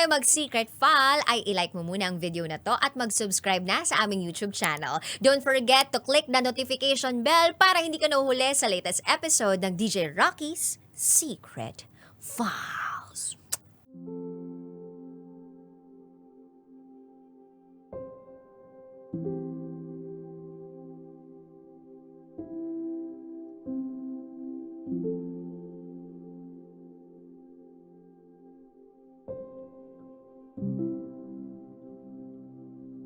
mag-secret file ay ilike mo muna ang video na to at mag-subscribe na sa aming YouTube channel. Don't forget to click the notification bell para hindi ka nahuhuli sa latest episode ng DJ Rocky's Secret Files.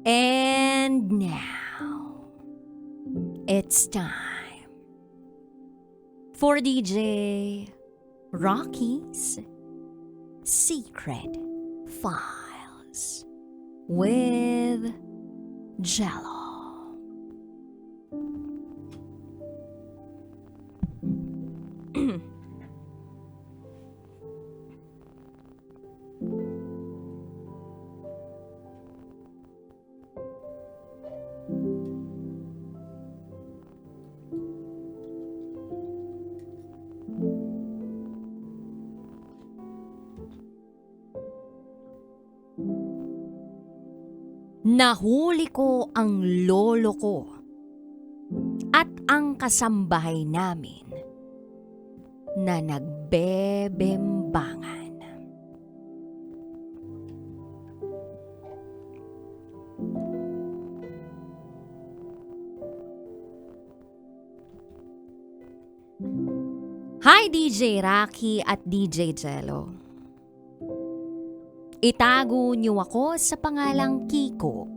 And now, it's time for DJ Rocky's Secret Files with Jello. Nahuli ko ang lolo ko at ang kasambahay namin na nagbebembangan. Hi DJ Rocky at DJ Jello. Itago niyo ako sa pangalang Kiko.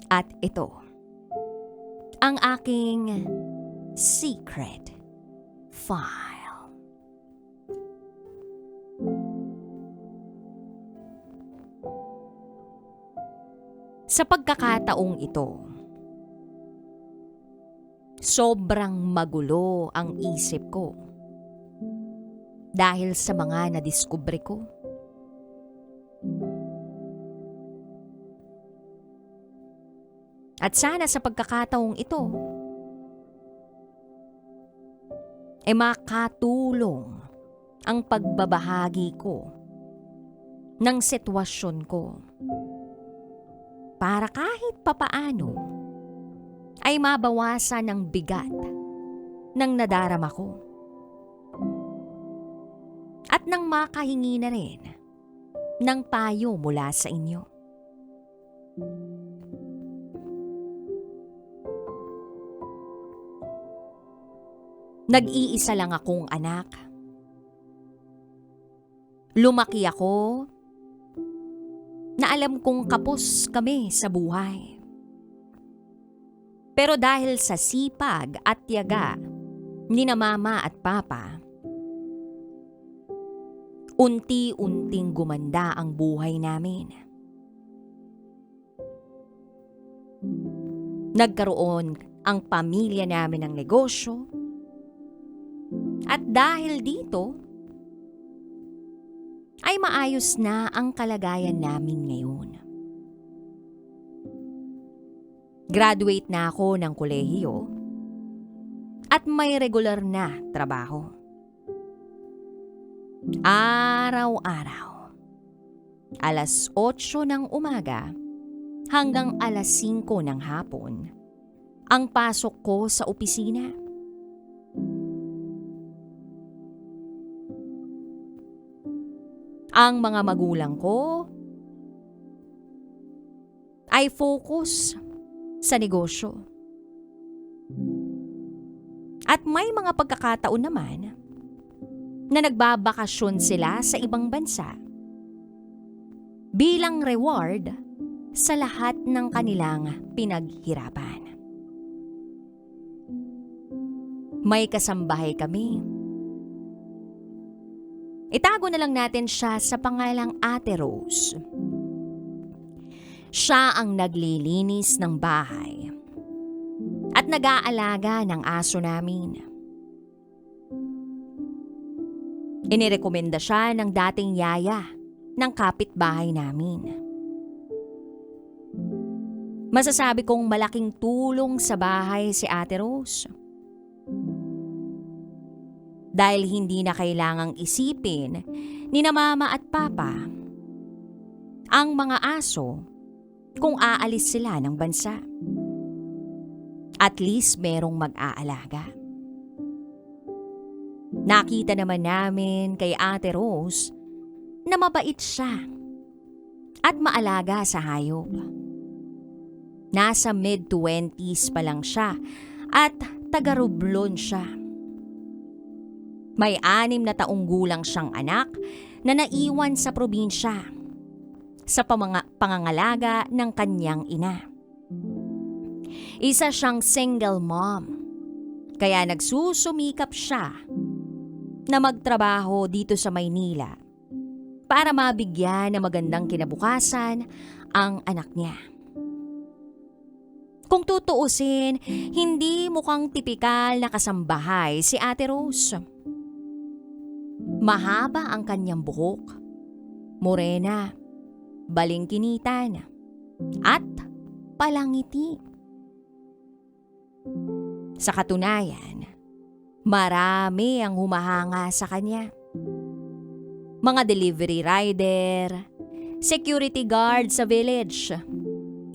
At ito, ang aking secret file. Sa pagkakataong ito, sobrang magulo ang isip ko dahil sa mga nadiskubre ko. At sana sa pagkakataong ito, makatulong ang pagbabahagi ko ng sitwasyon ko para kahit papaano ay mabawasan ang bigat ng nadarama ko at nang makahingi na rin ng payo mula sa inyo. Nag-iisa lang akong anak. Lumaki ako na alam kong kapos kami sa buhay. Pero dahil sa sipag at tiyaga ni na mama at papa, unti-unting gumanda ang buhay namin. Nagkaroon ang pamilya namin ng negosyo. At dahil dito, ay maayos na ang kalagayan namin ngayon. Graduate na ako ng kolehiyo at may regular na trabaho. Araw-araw, alas 8 ng umaga hanggang alas 5 ng hapon, ang pasok ko sa opisina. Ang mga magulang ko ay focus sa negosyo. At may mga pagkakataon naman na nagbabakasyon sila sa ibang bansa bilang reward sa lahat ng kanilang pinaghirapan. May kasambahay kami. Itago na lang natin siya sa pangalang Ate Rose. Siya ang naglilinis ng bahay at nag-aalaga ng aso namin. Inirekomenda siya ng dating yaya ng kapitbahay namin. Masasabi kong malaking tulong sa bahay si Ate Rose. Dahil hindi na kailangang isipin ni na mama at papa ang mga aso kung aalis sila ng bansa. At least merong mag-aalaga. Nakita naman namin kay Ate Rose na mabait siya at maalaga sa hayop. Nasa mid-20s pa lang siya at taga-Romblon siya. May 6 na taong gulang siyang anak na naiwan sa probinsya sa pangangalaga ng kanyang ina. Isa siyang single mom, kaya nagsusumikap siya na magtrabaho dito sa Maynila para mabigyan ng magandang kinabukasan ang anak niya. Kung tutuusin, hindi mukhang tipikal na kasambahay si Ate Rose. Mahaba ang kanyang buhok, morena, balingkinitan, at palangiti. Sa katunayan, marami ang humahanga sa kanya. Mga delivery rider, security guard sa village,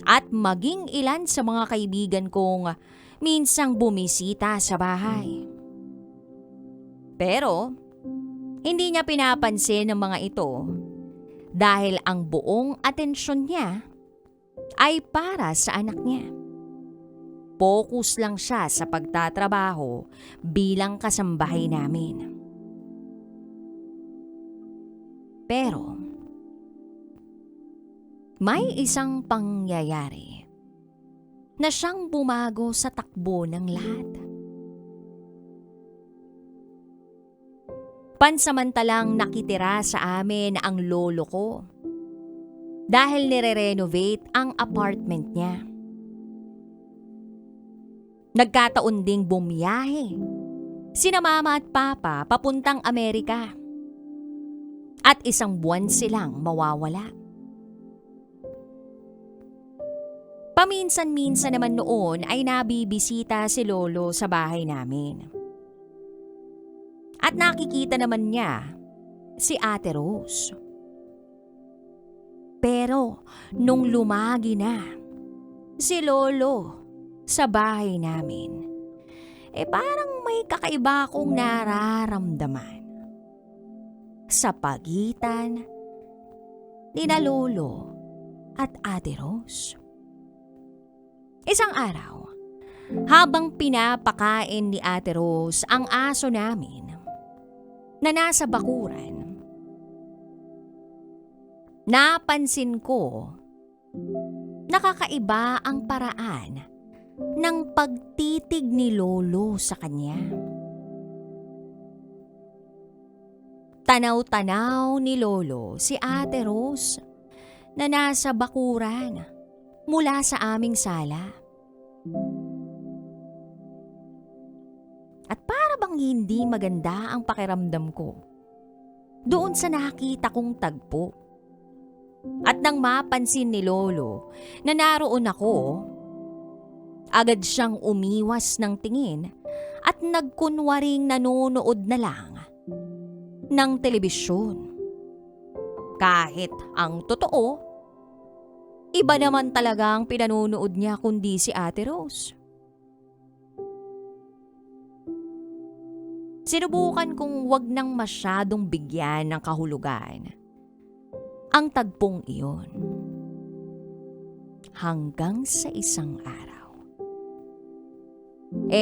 at maging ilan sa mga kaibigan kong minsang bumisita sa bahay. Pero, hindi niya pinapansin ang mga ito dahil ang buong atensyon niya ay para sa anak niya. Focus lang siya sa pagtatrabaho bilang kasambahay namin. Pero, may isang pangyayari na siyang bumago sa takbo ng lahat. Pansamantalang nakitira sa amin ang lolo ko dahil nire-renovate ang apartment niya. Nagkataon ding bumiyahe sina mama at papa papuntang Amerika at 1 buwan silang mawawala. Paminsan-minsan naman noon ay nabibisita si lolo sa bahay namin. At nakikita naman niya si Ate Rose. Pero nung lumagi na si lolo sa bahay namin, parang may kakaiba akong nararamdaman sa pagitan nina lolo at Ate Rose. Isang araw, habang pinapakain ni Ate Rose ang aso namin na nasa bakuran, napansin ko nakakaiba ang paraan ng pagtitig ni lolo sa kanya. Tanaw-tanaw ni lolo si Ate Rose na nasa bakuran mula sa aming sala. At para bang hindi maganda ang pakiramdam ko doon sa nakita kong tagpo. At nang mapansin ni lolo na naroon ako, agad siyang umiwas ng tingin at nagkunwaring nanonood na lang ng telebisyon. Kahit ang totoo, iba naman talaga ang pinanonood niya kundi si Ate Rose. Sinubukan kong wag nang masyadong bigyan ng kahulugan ang tagpong iyon. Hanggang sa isang araw,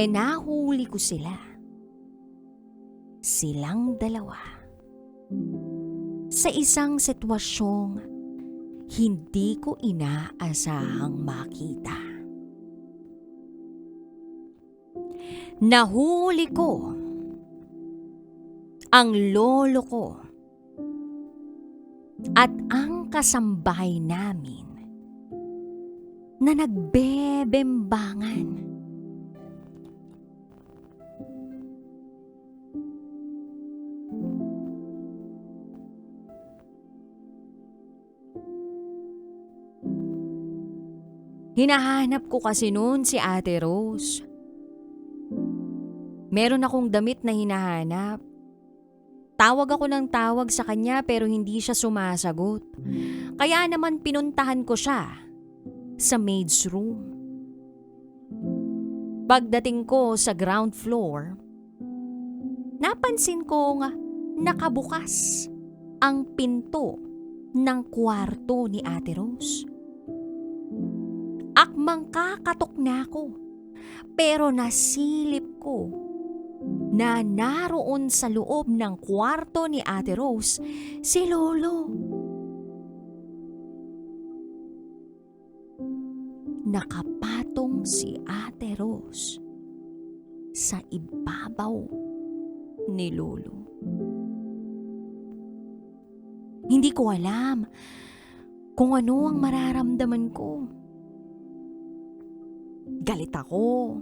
nahuli ko sila. Silang dalawa. Sa isang sitwasyong hindi ko inaasahang makita. Nahuli ko ang lolo ko at ang kasambahay namin na nagbebembangan. Hinahanap ko kasi noon si Ate Rose. Meron akong damit na hinahanap. Tawag ako ng tawag sa kanya pero hindi siya sumasagot. Kaya naman pinuntahan ko siya sa maid's room. Pagdating ko sa ground floor, napansin kong nakabukas ang pinto ng kwarto ni Ate Rose. Akmang kakatok na ako, pero nasilip ko na naroon sa loob ng kwarto ni Ate Rose si Lolo. Nakapatong si Ate Rose sa ibabaw ni Lolo. Hindi ko alam kung ano ang mararamdaman ko. Galit ako,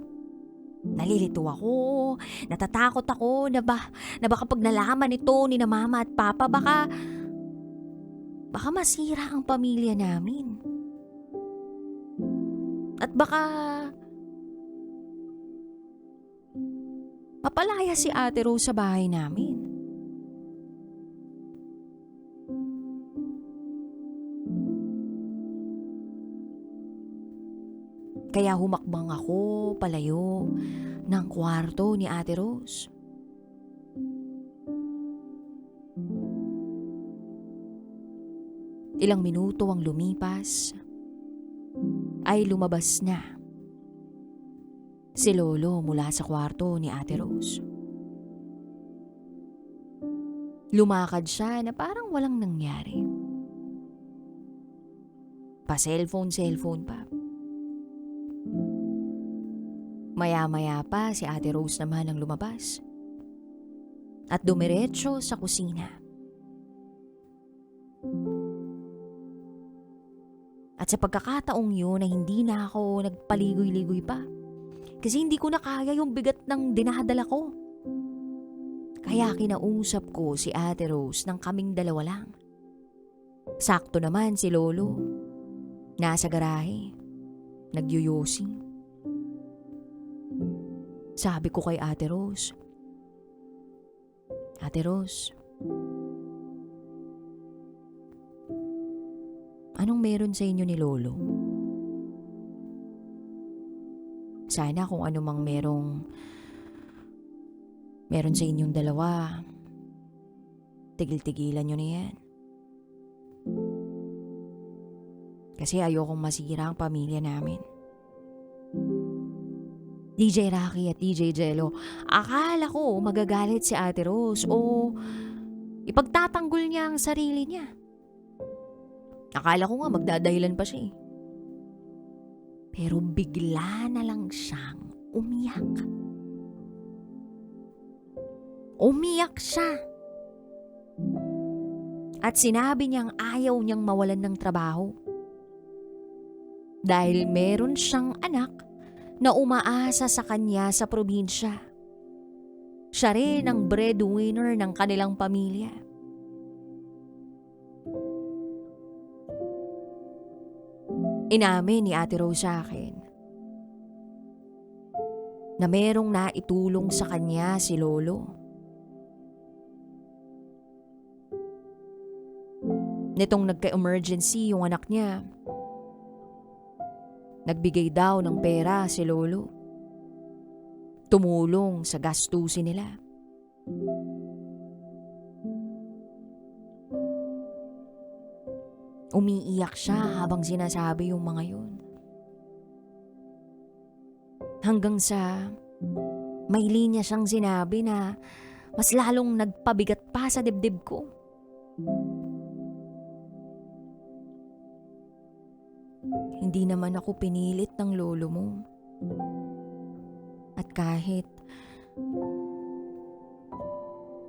nalilito ako, natatakot ako na baka pag nalaman ito ni na Mama at Papa, baka masira ang pamilya namin. At baka mapalaya si Ate Rose sa bahay namin. Kaya humakbang ako palayo ng kwarto ni Ate Rose. Ilang minuto ang lumipas, ay lumabas na si Lolo mula sa kwarto ni Ate Rose. Lumakad siya na parang walang nangyari. Pa-cellphone pa. Maya-maya pa si Ate Rose naman ang lumabas at dumiretso sa kusina. At sa pagkakataong yun ay hindi na ako nagpaligoy-ligoy pa kasi hindi ko na kaya yung bigat ng dinadala ko. Kaya kinausap ko si Ate Rose ng kaming dalawa lang. Sakto naman si Lolo, nasa garahe, nagyuyosing. Sabi ko kay Ate Rose, Ate Rose, anong meron sa inyo ni Lolo? Sana kung ano mang meron sa inyong dalawa, tigil-tigilan nyo na yan. Kasi ayokong masira ang pamilya namin. DJ Rocky at DJ Jello, akala ko magagalit si Ate Rose o ipagtatanggol niya ang sarili niya. Akala ko nga magdadahilan pa siya eh. Pero bigla na lang siyang umiyak. Umiyak siya. At sinabi niyang ayaw niyang mawalan ng trabaho. Dahil meron siyang anak na umaasa sa kanya sa probinsya. Siya rin ang breadwinner ng kanilang pamilya. Inamin ni Ate Rose sa akin na merong naitulong sa kanya si Lolo. Nitong nagka-emergency yung anak niya, nagbigay daw ng pera si Lolo. Tumulong sa gastusin nila. Umiiyak siya habang sinasabi yung mga yun. Hanggang sa may linya siyang sinabi na mas lalong nagpabigat pa sa dibdib ko. Hindi naman ako pinilit ng lolo mo. At kahit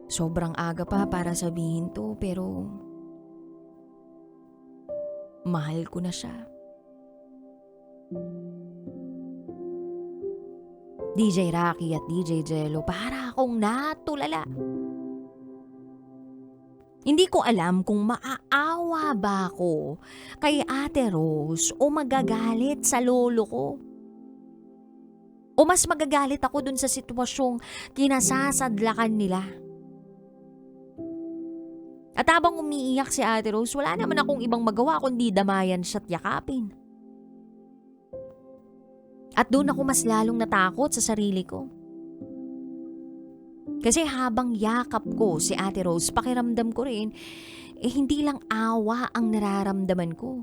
sobrang aga pa para sabihin to, pero mahal ko na siya. DJ Rocky at DJ Jello, para akong natulala. Hindi ko alam kung maaawa ba ako kay Ate Rose o magagalit sa lolo ko. O mas magagalit ako dun sa sitwasyong kinasasadlakan nila. At habang umiiyak si Ate Rose, wala naman akong ibang magawa kundi damayan siya at yakapin. At doon ako mas lalong natakot sa sarili ko. Kasi habang yakap ko si Ate Rose, pakiramdam ko rin, hindi lang awa ang nararamdaman ko.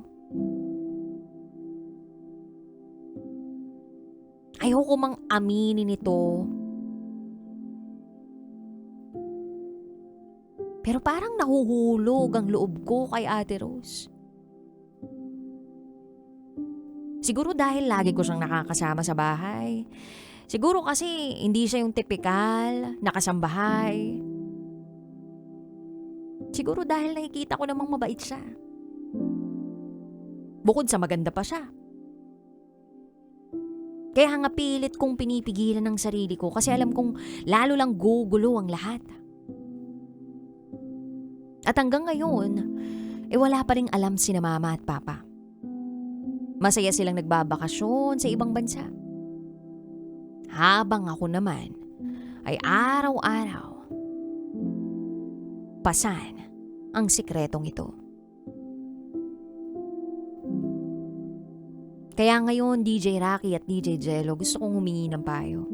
Ayoko mang aminin ito. Pero parang nahuhulog ang loob ko kay Ate Rose. Siguro dahil lagi ko siyang nakakasama sa bahay. Siguro kasi hindi siya yung tipikal na kasambahay. Siguro dahil nakikita ko namang mabait siya. Bukod sa maganda pa siya. Kaya nga pilit kong pinipigilan ng sarili ko kasi alam kong lalo lang gugulo ang lahat. At hanggang ngayon, wala pa ring alam sina Mama at Papa. Masaya silang nagbabakasyon sa ibang bansa. Habang ako naman ay araw-araw pasan ang sikretong ito. Kaya ngayon, DJ Rocky at DJ Jello, gusto kong humingi ng payo.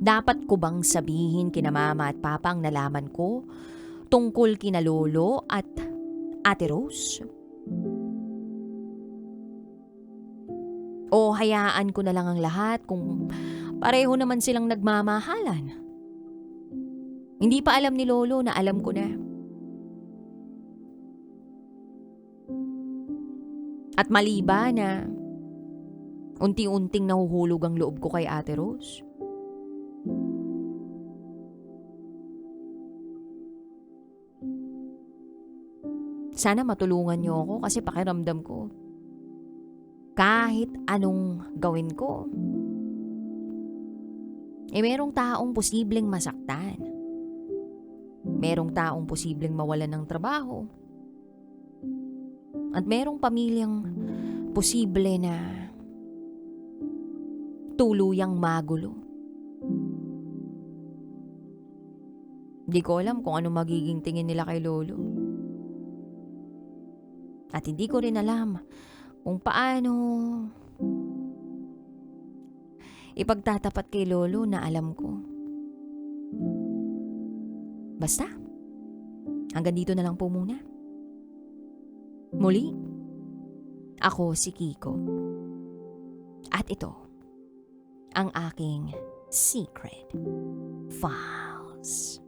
Dapat ko bang sabihin kina Mama at Papa ang nalaman ko tungkol kina Lolo at Ate Rose? O hayaan ko na lang ang lahat kung pareho naman silang nagmamahalan? Hindi pa alam ni Lolo na alam ko na. At mali ba na unti-unting nahuhulog ang loob ko kay Ate Rose? Sana matulungan niyo ako kasi pakiramdam ko, kahit anong gawin ko, merong taong posibleng masaktan. Merong taong posibleng mawalan ng trabaho. At merong pamilyang posible na tuluyang magulo. Di ko alam kung ano magiging tingin nila kay Lolo. At hindi ko rin alam kung paano ipagtatapat kay Lolo na alam ko. Basta, hanggang dito na lang po muna. Muli, ako si Kiko. At ito, ang aking Secret Files.